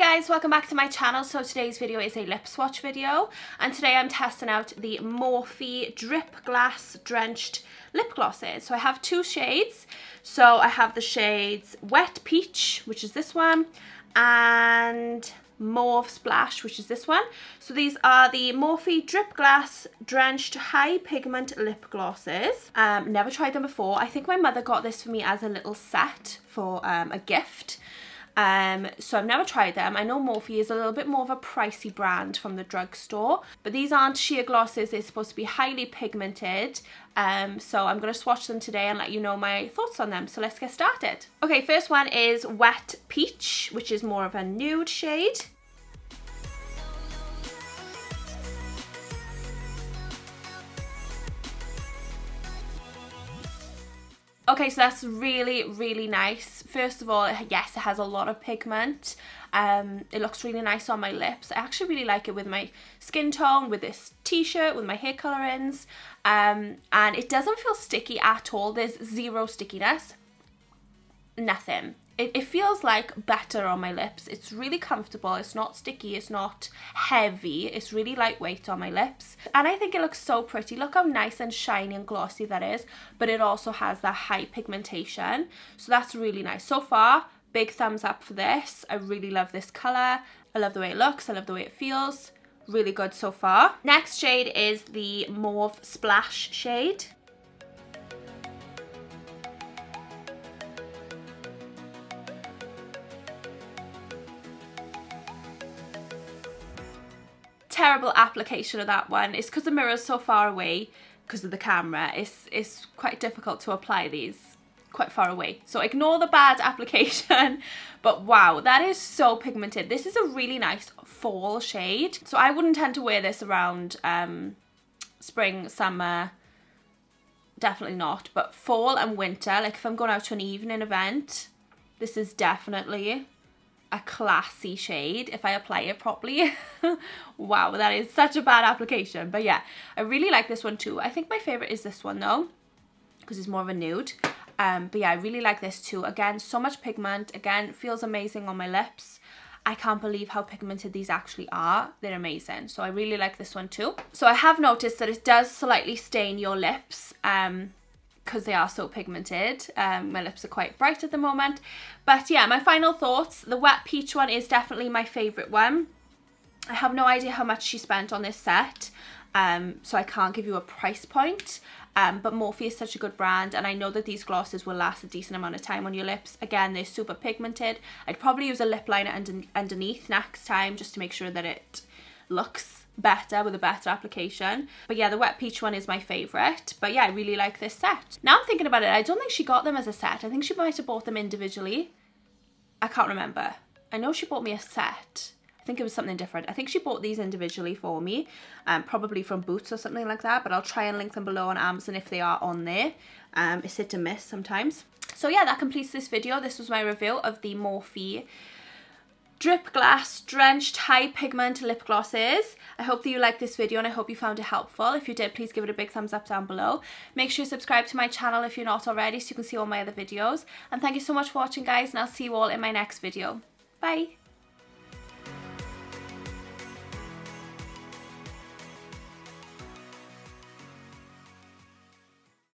guys, welcome back to my channel. So today's video is a lip swatch video, and today I'm testing out the Morphe DripGlass Drenched lip glosses. So I have two shades. So I have the shades Wet Peach, which is this one, and Mauve Splash, which is this one. So these are the Morphe DripGlass Drenched High Pigment Lip Glosses. Never tried them before. I think my mother got this for me as a little set for a gift. So I've never tried them. I know Morphe is a little bit more of a pricey brand from the drugstore, but these aren't sheer glosses. They're supposed to be highly pigmented. So I'm going to swatch them today and let you know my thoughts on them. So let's get started. Okay, first one is Wet Peach, which is more of a nude shade. Okay, so that's really nice. First of all, yes, it has a lot of pigment. It looks really nice on my lips. I actually really like it with my skin tone, with this t-shirt, with my hair colorings. And it doesn't feel sticky at all. There's zero stickiness. Nothing. It feels like butter on my lips. It's really comfortable. It's not sticky. It's not heavy. It's really lightweight on my lips. And I think it looks so pretty. Look how nice and shiny and glossy that is. But it also has that high pigmentation. So that's really nice. So far, big thumbs up for this. I really love this colour. I love the way it looks. I love the way it feels. Really good so far. Next shade is the Mauve Splash shade. Terrible application of that one. It's because the mirror's so far away because of the camera. It's quite difficult to apply these quite far away. So ignore the bad application. But wow, that is so pigmented. This is a really nice fall shade. So I wouldn't tend to wear this around spring, summer. Definitely not. But fall and winter, like if I'm going out to an evening event, this is definitely a classy shade if I apply it properly. Wow, that is such a bad application. But yeah, I really like this one too. I think my favorite is this one though, because it's more of a nude. But yeah, I really like this too. Again, so much pigment. Again, feels amazing on my lips. I can't believe how pigmented these actually are. They're amazing. So I really like this one too. So I have noticed that it does slightly stain your lips, because they are so pigmented. My lips are quite bright at the moment. But yeah, my final thoughts. The Wet Peach one is definitely my favourite one. I have no idea how much she spent on this set, so I can't give you a price point. But Morphe is such a good brand, and I know that these glosses will last a decent amount of time on your lips. Again, they're super pigmented. I'd probably use a lip liner underneath next time just to make sure that it looks better with a better application. But yeah, the Wet Peach one is my favourite. But yeah, I really like this set. Now I'm thinking about it, I don't think she got them as a set. I think she might have bought them individually. I can't remember. I know she bought me a set. I think it was something different. I think she bought these individually for me, probably from Boots or something like that, but I'll try and link them below on Amazon if they are on there. It's hit and miss sometimes. So yeah, that completes this video. This was my review of the Morphe DripGlass Drenched High Pigment Lip Glosses. I hope that you liked this video and I hope you found it helpful. If you did, please give it a big thumbs up down below. Make sure you subscribe to my channel if you're not already so you can see all my other videos. And thank you so much for watching, guys, and I'll see you all in my next video. Bye!